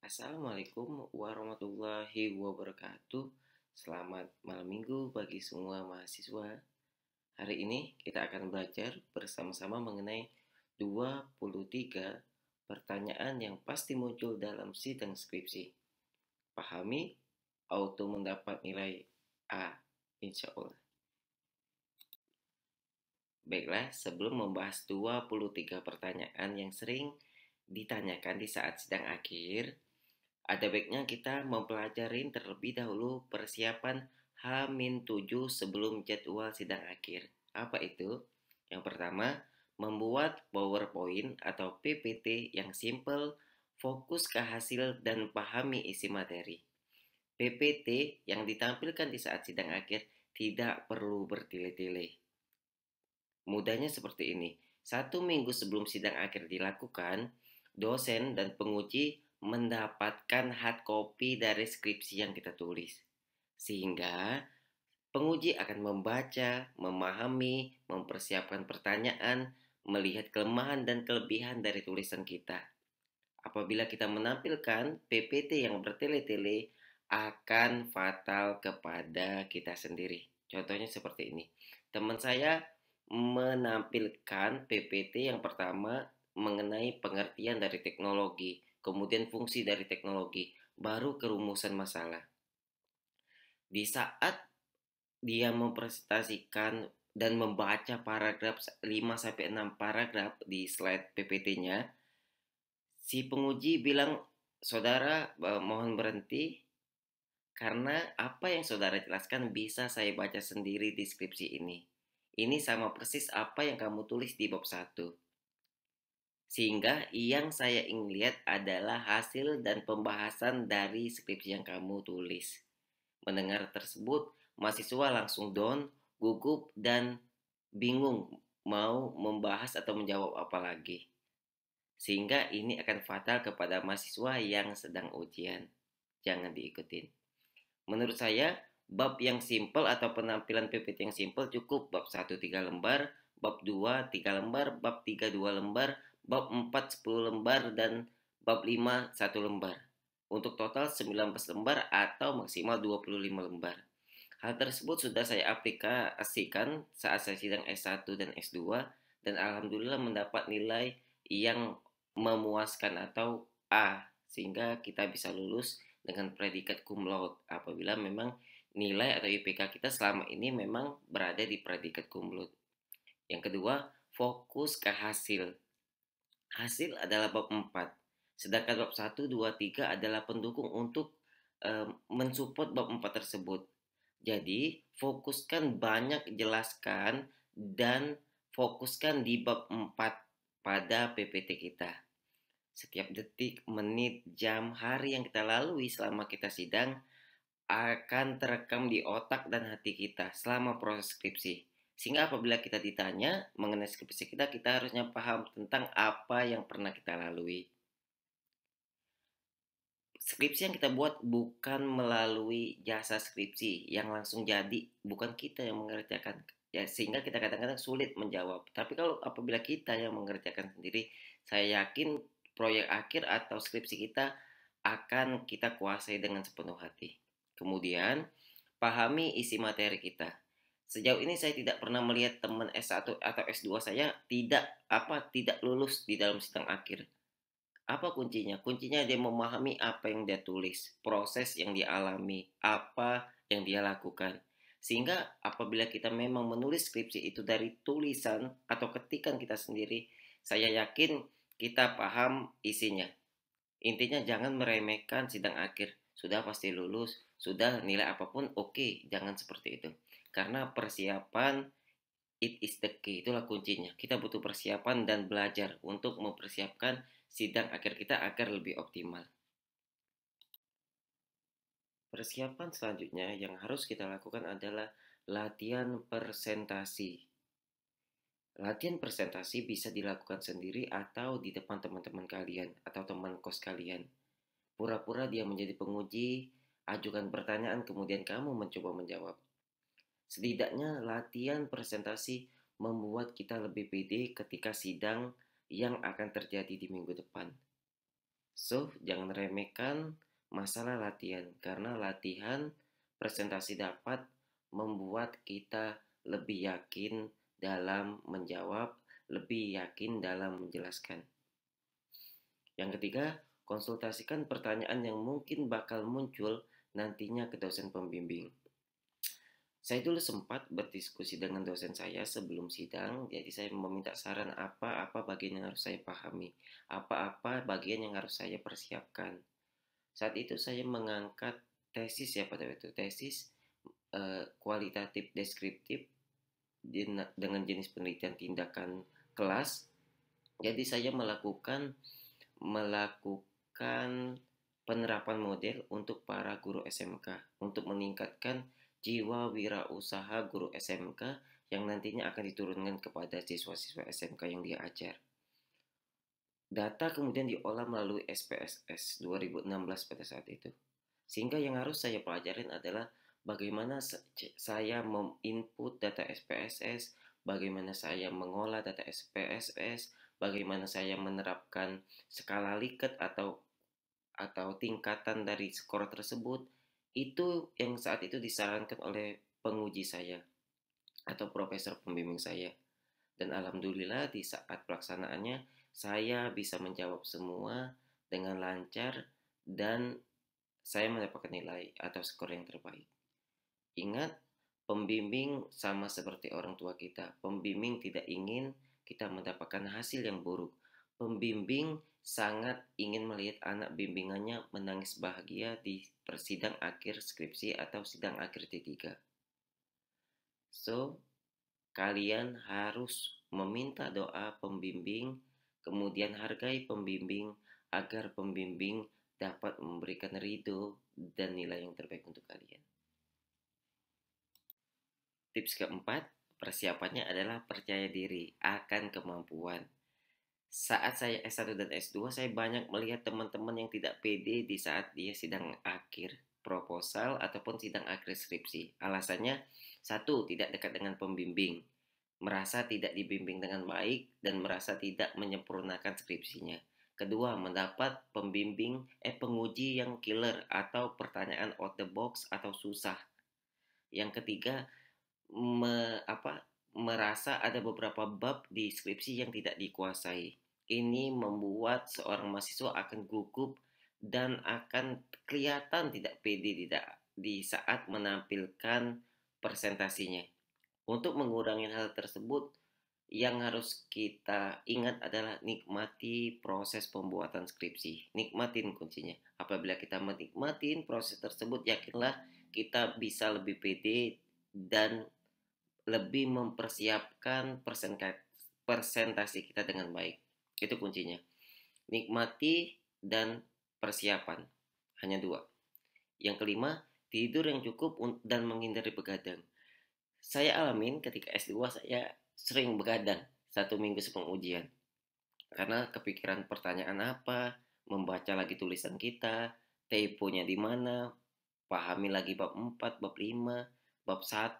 Assalamualaikum warahmatullahi wabarakatuh. Selamat malam minggu bagi semua mahasiswa. Hari ini kita akan belajar bersama-sama mengenai 23 pertanyaan yang pasti muncul dalam sidang skripsi. Pahami, auto mendapat nilai A, insya Allah. Baiklah, sebelum membahas 23 pertanyaan yang sering ditanyakan di saat sidang akhir, ada baiknya kita mempelajari terlebih dahulu persiapan H-7 sebelum jadwal sidang akhir. Apa itu? Yang pertama, membuat PowerPoint atau PPT yang simple, fokus ke hasil dan pahami isi materi. PPT yang ditampilkan di saat sidang akhir tidak perlu bertele-tele. Mudahnya seperti ini. 1 minggu sebelum sidang akhir dilakukan, dosen dan penguji mendapatkan hard copy dari skripsi yang kita tulis. Sehingga penguji akan membaca, memahami, mempersiapkan pertanyaan, melihat kelemahan dan kelebihan dari tulisan kita. Apabila kita menampilkan PPT yang bertele-tele, akan fatal kepada kita sendiri. Contohnya seperti ini. Teman saya menampilkan PPT yang pertama mengenai pengertian dari teknologi, kemudian fungsi dari teknologi, baru kerumusan masalah. Di saat dia mempresentasikan dan membaca paragraf 5-6 paragraf di slide PPT-nya, si penguji bilang, "Saudara, mohon berhenti karena apa yang saudara jelaskan bisa saya baca sendiri di skripsi ini. Ini sama persis apa yang kamu tulis di bab 1. Sehingga yang saya ingin lihat adalah hasil dan pembahasan dari skripsi yang kamu tulis." Mendengar tersebut, mahasiswa langsung down, gugup, dan bingung mau membahas atau menjawab apa lagi. Sehingga ini akan fatal kepada mahasiswa yang sedang ujian. Jangan diikutin. Menurut saya, bab yang simple atau penampilan PPT yang simple cukup bab 1 3 lembar, bab 2 3 lembar, bab 3 2 lembar, bab 4 10 lembar, dan bab 5 1 lembar. Untuk total 19 lembar atau maksimal 25 lembar. Hal tersebut sudah saya aplikasikan saat saya sidang S1 dan S2 dan alhamdulillah mendapat nilai yang memuaskan atau A, sehingga kita bisa lulus dengan predikat cum laude apabila memang nilai atau IPK kita selama ini memang berada di predikat cum laude. Yang kedua, fokus ke hasil. Hasil adalah bab 4. Sedangkan bab 1, 2, 3 adalah pendukung untuk mensupport bab 4 tersebut. Jadi, fokuskan banyak jelaskan dan fokuskan di bab 4 pada PPT kita. Setiap detik, menit, jam, hari yang kita lalui selama kita sidang akan terekam di otak dan hati kita selama proses skripsi. Sehingga apabila kita ditanya mengenai skripsi kita, kita harusnya paham tentang apa yang pernah kita lalui. Skripsi yang kita buat bukan melalui jasa skripsi yang langsung jadi, bukan kita yang mengerjakan. Ya, sehingga kita kadang-kadang sulit menjawab. Tapi kalau apabila kita yang mengerjakan sendiri, saya yakin proyek akhir atau skripsi kita akan kita kuasai dengan sepenuh hati. Kemudian, pahami isi materi kita. Sejauh ini saya tidak pernah melihat teman S1 atau S2 saya tidak lulus di dalam sidang akhir. Apa kuncinya? Kuncinya dia memahami apa yang dia tulis, proses yang dia alami, apa yang dia lakukan. Sehingga apabila kita memang menulis skripsi itu dari tulisan atau ketikan kita sendiri, saya yakin kita paham isinya. Intinya jangan meremehkan sidang akhir. Sudah pasti lulus, sudah nilai apapun oke, jangan seperti itu. Karena persiapan it is the key, itulah kuncinya. Kita butuh persiapan dan belajar untuk mempersiapkan sidang akhir kita agar lebih optimal. Persiapan selanjutnya yang harus kita lakukan adalah latihan presentasi. Latihan presentasi bisa dilakukan sendiri atau di depan teman-teman kalian atau teman kos kalian. Pura-pura dia menjadi penguji, ajukan pertanyaan kemudian kamu mencoba menjawab. Setidaknya latihan presentasi membuat kita lebih pede ketika sidang yang akan terjadi di minggu depan. So, jangan remehkan masalah latihan, karena latihan presentasi dapat membuat kita lebih yakin dalam menjawab, lebih yakin dalam menjelaskan. Yang ketiga, konsultasikan pertanyaan yang mungkin bakal muncul nantinya ke dosen pembimbing. Saya dulu sempat berdiskusi dengan dosen saya sebelum sidang, jadi saya meminta saran apa-apa bagian yang harus saya pahami, apa-apa bagian yang harus saya persiapkan. Saat itu saya mengangkat tesis ya pada waktu tesis kualitatif deskriptif dengan jenis penelitian tindakan kelas. Jadi saya melakukan penerapan model untuk para guru SMK untuk meningkatkan jiwa wirausaha guru SMK yang nantinya akan diturunkan kepada siswa-siswa SMK yang dia ajar. Data kemudian diolah melalui SPSS 2016 pada saat itu. Sehingga yang harus saya pelajarin adalah bagaimana saya menginput data SPSS, bagaimana saya mengolah data SPSS, bagaimana saya menerapkan skala Likert atau tingkatan dari skor tersebut. Itu yang saat itu disarankan oleh penguji saya atau profesor pembimbing saya. Dan alhamdulillah di saat pelaksanaannya saya bisa menjawab semua dengan lancar dan saya mendapatkan nilai atau skor yang terbaik. Ingat, pembimbing sama seperti orang tua kita. Pembimbing tidak ingin kita mendapatkan hasil yang buruk. Pembimbing sangat ingin melihat anak bimbingannya menangis bahagia di persidang akhir skripsi atau sidang akhir D3. So, kalian harus meminta doa pembimbing, kemudian hargai pembimbing agar pembimbing dapat memberikan ridho dan nilai yang terbaik untuk kalian. Tips keempat, persiapannya adalah percaya diri akan kemampuan. Saat saya S1 dan S2, saya banyak melihat teman-teman yang tidak pede di saat dia sidang akhir proposal ataupun sidang akhir skripsi. Alasannya, satu, tidak dekat dengan pembimbing, merasa tidak dibimbing dengan baik, dan merasa tidak menyempurnakan skripsinya. Kedua, mendapat penguji yang killer atau pertanyaan out the box atau susah. Yang ketiga, merasa ada beberapa bab di skripsi yang tidak dikuasai. Ini membuat seorang mahasiswa akan gugup dan akan kelihatan tidak pede di saat menampilkan presentasinya. Untuk mengurangi hal tersebut, yang harus kita ingat adalah nikmati proses pembuatan skripsi. Nikmatin kuncinya. Apabila kita menikmatin proses tersebut, yakinlah kita bisa lebih pede dan lebih mempersiapkan presentasi kita dengan baik. Itu kuncinya. Nikmati dan persiapan. Hanya dua. Yang kelima, tidur yang cukup dan menghindari begadang. Saya alamin ketika S2 saya sering begadang 1 minggu sebelum ujian. Karena kepikiran pertanyaan apa, membaca lagi tulisan kita, typonya di mana, pahami lagi bab 4, bab 5, bab 1,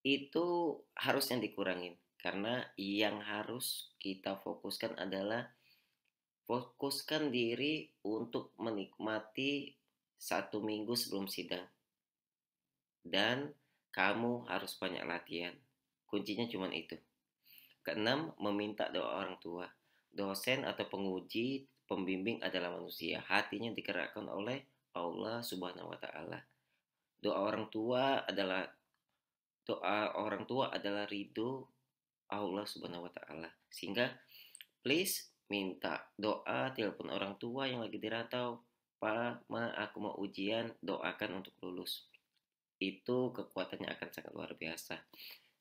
itu harusnya dikurangin. Karena yang harus kita fokuskan adalah fokuskan diri untuk menikmati 1 minggu sebelum sidang. Dan kamu harus banyak latihan. Kuncinya cuma itu. Keenam, meminta doa orang tua. Dosen atau penguji, pembimbing adalah manusia. Hatinya digerakkan oleh Allah Subhanahu wa taala. Doa orang tua adalah ridho Allah Subhanahu wa taala. Sehingga please minta doa, telepon orang tua yang lagi dirantau. Pa, ma, aku mau ujian, doakan untuk lulus. Itu kekuatannya akan sangat luar biasa.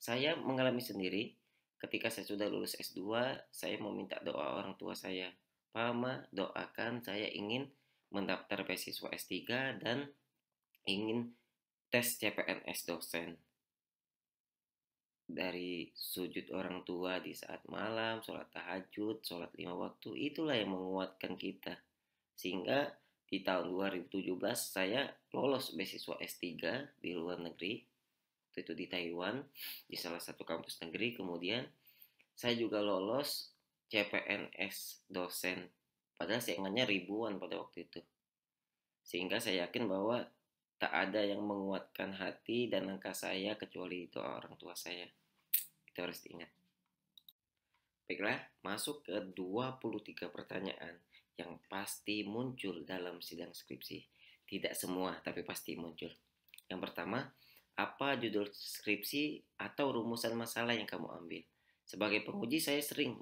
Saya mengalami sendiri ketika saya sudah lulus S2, saya meminta doa orang tua saya. Pa, ma, doakan saya ingin mendaftar beasiswa S3 dan ingin tes CPNS dosen. Dari sujud orang tua di saat malam, sholat tahajud, sholat 5 waktu, itulah yang menguatkan kita. Sehingga di tahun 2017 saya lolos beasiswa S3 di luar negeri, itu di Taiwan, di salah satu kampus negeri. Kemudian saya juga lolos CPNS dosen Padahal saya ingatnya ribuan pada waktu itu. Sehingga saya yakin bahwa tak ada yang menguatkan hati dan langkah saya kecuali itu orang tua saya. Itu harus diingat. Baiklah, masuk ke 23 pertanyaan yang pasti muncul dalam sidang skripsi. Tidak semua, tapi pasti muncul. Yang pertama, apa judul skripsi atau rumusan masalah yang kamu ambil? Sebagai penguji, saya sering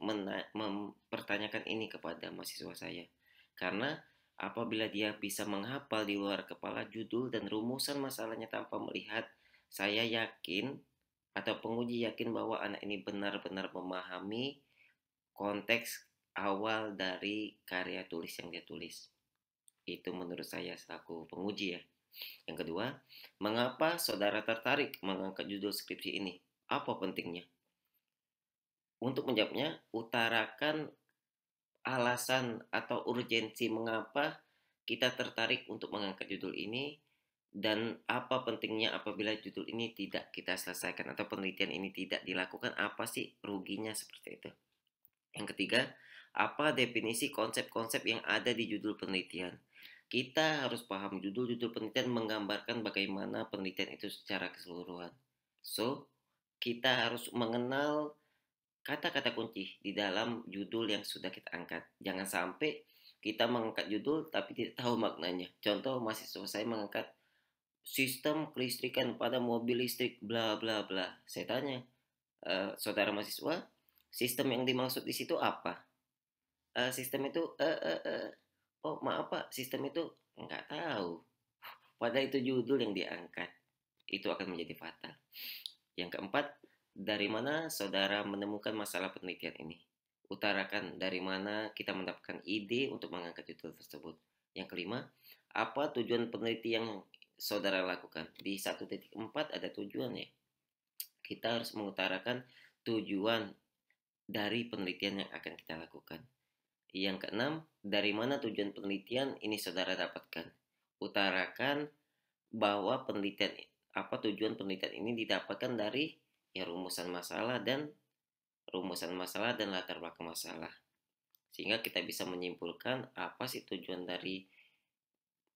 mempertanyakan ini kepada mahasiswa saya. Karena apabila dia bisa menghafal di luar kepala judul dan rumusan masalahnya tanpa melihat, saya yakin atau penguji yakin bahwa anak ini benar-benar memahami konteks awal dari karya tulis yang dia tulis. Itu menurut saya selaku penguji ya. Yang kedua, mengapa saudara tertarik mengangkat judul skripsi ini? Apa pentingnya? Untuk menjawabnya, utarakan alasan atau urgensi mengapa kita tertarik untuk mengangkat judul ini dan apa pentingnya apabila judul ini tidak kita selesaikan atau penelitian ini tidak dilakukan, apa sih ruginya seperti itu. Yang ketiga, apa definisi konsep-konsep yang ada di judul penelitian? Kita harus paham judul-judul penelitian menggambarkan bagaimana penelitian itu secara keseluruhan. So, kita harus mengenal kata-kata kunci di dalam judul yang sudah kita angkat. Jangan sampai kita mengangkat judul tapi tidak tahu maknanya. Contoh, mahasiswa saya mengangkat sistem kelistrikan pada mobil listrik bla bla bla. Saya tanya, saudara mahasiswa, sistem yang dimaksud di situ apa? Sistem itu oh maaf Pak, sistem itu nggak tahu. Padahal itu judul yang diangkat. Itu akan menjadi fatal. Yang keempat, dari mana saudara menemukan masalah penelitian ini? Utarakan dari mana kita mendapatkan ide untuk mengangkat judul tersebut. Yang kelima, apa tujuan penelitian yang saudara lakukan? Di 1.4 ada tujuan ya. Kita harus mengutarakan tujuan dari penelitian yang akan kita lakukan. Yang keenam, dari mana tujuan penelitian ini saudara dapatkan? Utarakan bahwa penelitian apa tujuan penelitian ini didapatkan dari ya rumusan masalah dan latar belakang masalah. Sehingga kita bisa menyimpulkan apa sih tujuan dari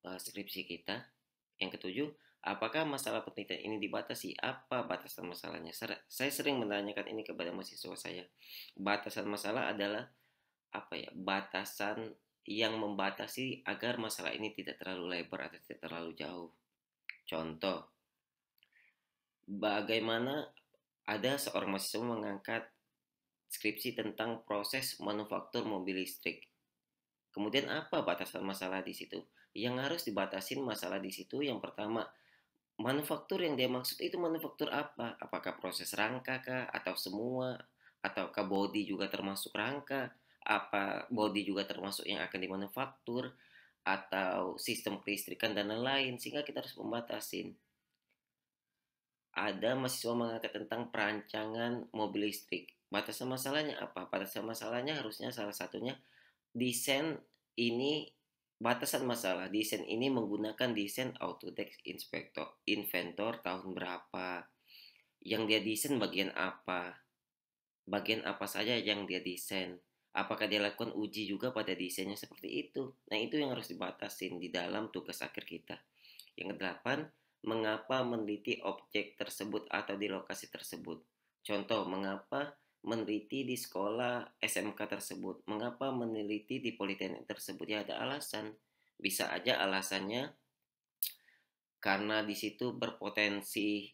skripsi kita. Yang ketujuh, apakah masalah penelitian ini dibatasi? Apa batasan masalahnya? Saya sering menanyakan ini kepada mahasiswa saya. Batasan masalah adalah apa ya? Batasan yang membatasi agar masalah ini tidak terlalu lebar atau tidak terlalu jauh. Contoh, bagaimana ada seorang mahasiswa mengangkat skripsi tentang proses manufaktur mobil listrik. Kemudian apa batasan masalah di situ? Yang harus dibatasin masalah di situ yang pertama, manufaktur yang dia maksud itu manufaktur apa? Apakah proses rangka kah atau semua? Ataukah body juga termasuk rangka? Apa body juga termasuk yang akan dimanufaktur? Atau sistem kelistrikan dan lain-lain? Sehingga kita harus membatasin. Ada mahasiswa mengangkat tentang perancangan mobil listrik. Batasan masalahnya apa? Batasan masalahnya harusnya salah satunya desain ini batasan masalah desain ini menggunakan desain Autodesk Inventor tahun berapa, yang dia desain bagian apa saja yang dia desain, apakah dia lakukan uji juga pada desainnya seperti itu. Nah itu yang harus dibatasin di dalam tugas akhir kita. Yang kedelapan, mengapa meneliti objek tersebut atau di lokasi tersebut. Contoh, mengapa meneliti di sekolah SMK tersebut, mengapa meneliti di politeknik tersebut, ya ada alasan. Bisa aja alasannya karena di situ berpotensi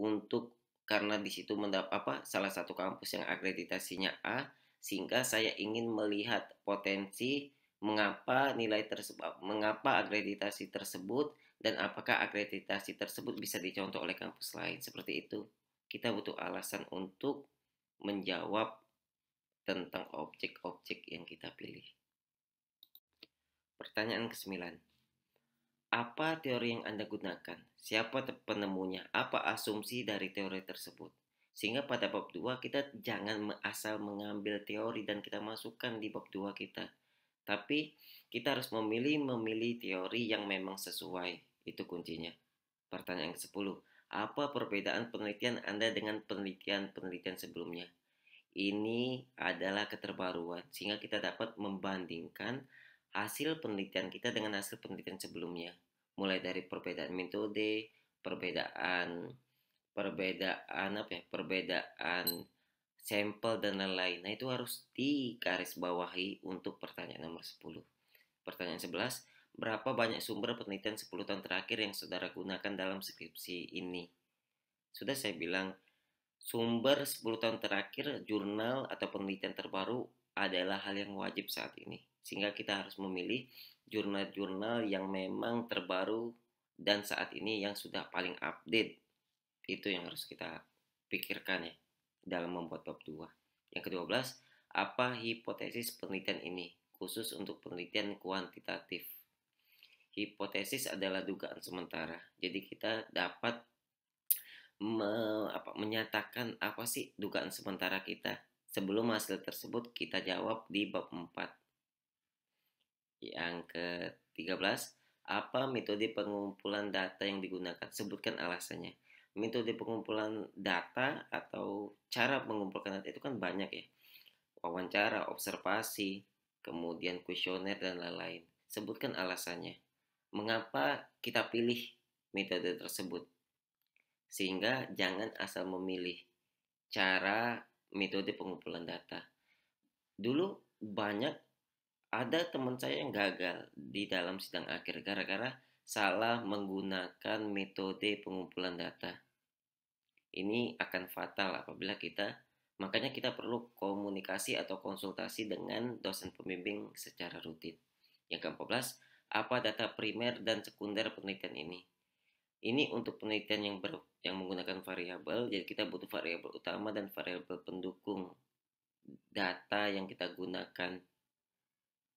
untuk karena di situ mendapat salah satu kampus yang akreditasinya A, sehingga saya ingin melihat potensi mengapa akreditasi tersebut dan apakah akreditasi tersebut bisa dicontoh oleh kampus lain. Seperti itu, kita butuh alasan untuk menjawab tentang objek-objek yang kita pilih. Pertanyaan ke-9, apa teori yang Anda gunakan? Siapa penemunya? Apa asumsi dari teori tersebut? Sehingga pada bab 2 kita jangan asal mengambil teori dan kita masukkan di bab 2 kita. Tapi kita harus memilih teori yang memang sesuai. Itu kuncinya. Pertanyaan ke-10, apa perbedaan penelitian Anda dengan penelitian sebelumnya? ini adalah keterbaruan, sehingga kita dapat membandingkan hasil penelitian kita dengan hasil penelitian sebelumnya. Mulai dari perbedaan metode, perbedaan perbedaan apa ya? Perbedaan sampel dan lain-lain. Nah, itu harus digarisbawahi untuk pertanyaan nomor 10. Pertanyaan 11, berapa banyak sumber penelitian 10 tahun terakhir yang saudara gunakan dalam skripsi ini? Sudah saya bilang, sumber 10 tahun terakhir, jurnal atau penelitian terbaru adalah hal yang wajib saat ini. Sehingga kita harus memilih jurnal-jurnal yang memang terbaru dan saat ini yang sudah paling update. Itu yang harus kita pikirkan ya dalam membuat bab 2. Yang ke-12, apa hipotesis penelitian ini? Khusus untuk penelitian kuantitatif. Hipotesis adalah dugaan sementara. Jadi kita dapat menyatakan apa sih dugaan sementara kita. Sebelum hasil tersebut kita jawab di bab 4. Yang ke-13, apa metode pengumpulan data yang digunakan? Sebutkan alasannya. Metode pengumpulan data atau cara mengumpulkan data itu kan banyak ya. Wawancara, observasi, kemudian kuesioner dan lain-lain. Sebutkan alasannya. Mengapa kita pilih metode tersebut? Sehingga jangan asal memilih cara metode pengumpulan data. Dulu banyak ada teman saya yang gagal di dalam sidang akhir gara-gara salah menggunakan metode pengumpulan data. Ini akan fatal apabila makanya kita perlu komunikasi atau konsultasi dengan dosen pembimbing secara rutin. Yang ke-14, apa data primer dan sekunder penelitian ini? Ini untuk penelitian yang menggunakan variabel, jadi kita butuh variabel utama dan variabel pendukung data yang kita gunakan.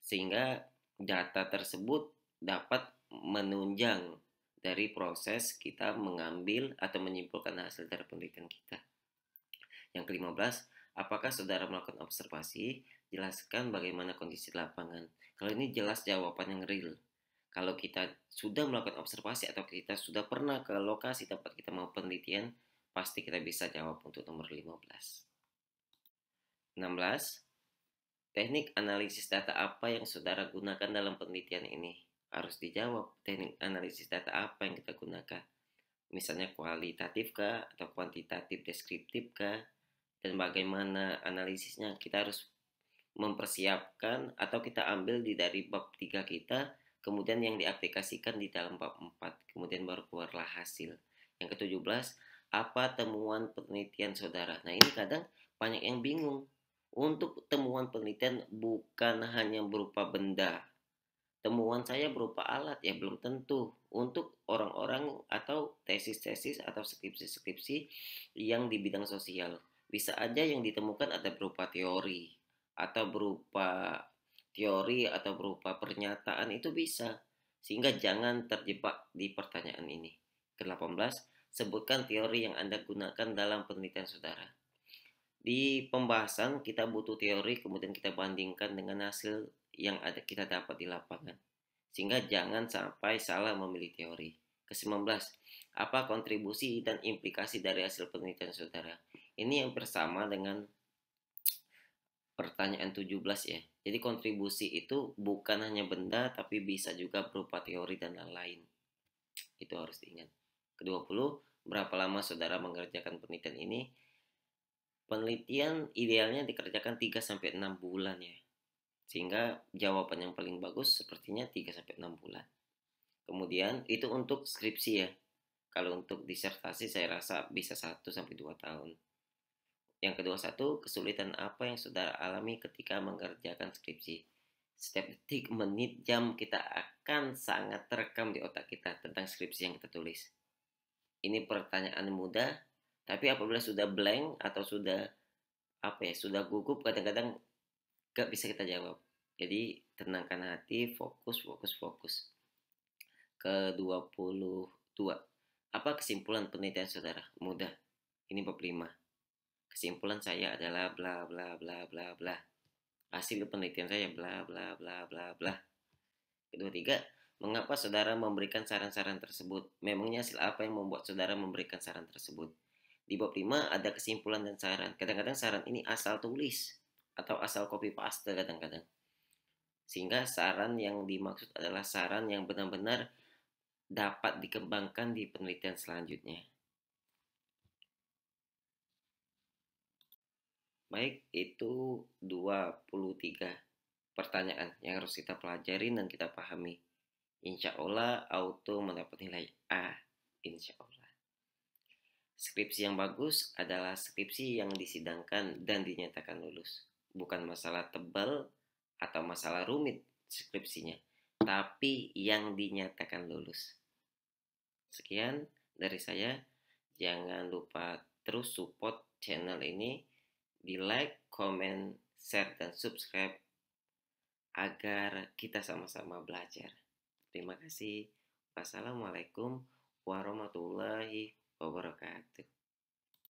Sehingga data tersebut dapat menunjang dari proses kita mengambil atau menyimpulkan hasil dari penelitian kita. Yang ke-15, apakah saudara melakukan observasi? Jelaskan bagaimana kondisi lapangan. Kalau ini jelas jawaban yang real. Kalau kita sudah melakukan observasi atau kita sudah pernah ke lokasi tempat kita mau penelitian, pasti kita bisa jawab untuk nomor 15. 16. Teknik analisis data apa yang saudara gunakan dalam penelitian ini? Harus dijawab, teknik analisis data apa yang kita gunakan. Misalnya kualitatif kah atau kuantitatif deskriptif kah? Dan bagaimana analisisnya? Kita harus mempersiapkan atau kita ambil dari bab 3 kita, kemudian yang diaplikasikan di dalam bab 4, kemudian baru keluarlah hasil. Yang ke-17, apa temuan penelitian saudara? Nah, ini kadang banyak yang bingung. Untuk temuan penelitian bukan hanya berupa benda. Temuan saya berupa alat, ya belum tentu. Untuk orang-orang atau tesis-tesis atau skripsi-skripsi yang di bidang sosial, bisa aja yang ditemukan ada berupa teori atau berupa pernyataan, itu bisa. Sehingga jangan terjebak di pertanyaan ini. Ke-18, sebutkan teori yang Anda gunakan dalam penelitian saudara. Di pembahasan kita butuh teori, kemudian kita bandingkan dengan hasil yang kita dapat di lapangan. Sehingga jangan sampai salah memilih teori. Ke-19, apa kontribusi dan implikasi dari hasil penelitian saudara? Ini yang bersama dengan pertanyaan 17 ya. Jadi kontribusi itu bukan hanya benda, tapi bisa juga berupa teori dan lain-lain. Itu harus diingat. Ke-20, berapa lama saudara mengerjakan penelitian ini? Penelitian idealnya dikerjakan 3-6 bulan ya. Sehingga jawaban yang paling bagus sepertinya 3-6 bulan. Kemudian itu untuk skripsi ya. Kalau untuk disertasi saya rasa bisa 1-2 tahun. Yang ke-21, kesulitan apa yang saudara alami ketika mengerjakan skripsi? Setiap detik, menit, jam kita akan sangat terekam di otak kita tentang skripsi yang kita tulis. Ini pertanyaan mudah, tapi apabila sudah blank atau sudah gugup, kadang-kadang gak bisa kita jawab. Jadi tenangkan hati, fokus. Ke-22, apa kesimpulan penelitian saudara? Mudah. Ini bab 5. Kesimpulan saya adalah bla bla bla bla bla. Hasil penelitian saya bla bla bla bla bla. Kedua-tiga, mengapa saudara memberikan saran-saran tersebut? Memangnya hasil apa yang membuat saudara memberikan saran tersebut? Di bab 5 ada kesimpulan dan saran. Kadang-kadang saran ini asal tulis atau asal copy paste kadang-kadang. Sehingga saran yang dimaksud adalah saran yang benar-benar dapat dikembangkan di penelitian selanjutnya. Baik, itu 23 pertanyaan yang harus kita pelajari dan kita pahami. Insya Allah auto mendapat nilai A. Insya Allah. Skripsi yang bagus adalah skripsi yang disidangkan dan dinyatakan lulus. Bukan masalah tebal atau masalah rumit skripsinya, tapi yang dinyatakan lulus. Sekian dari saya. Jangan lupa terus support channel ini di like, comment, share, dan subscribe agar kita sama-sama belajar. Terima kasih. Wassalamualaikum warahmatullahi wabarakatuh.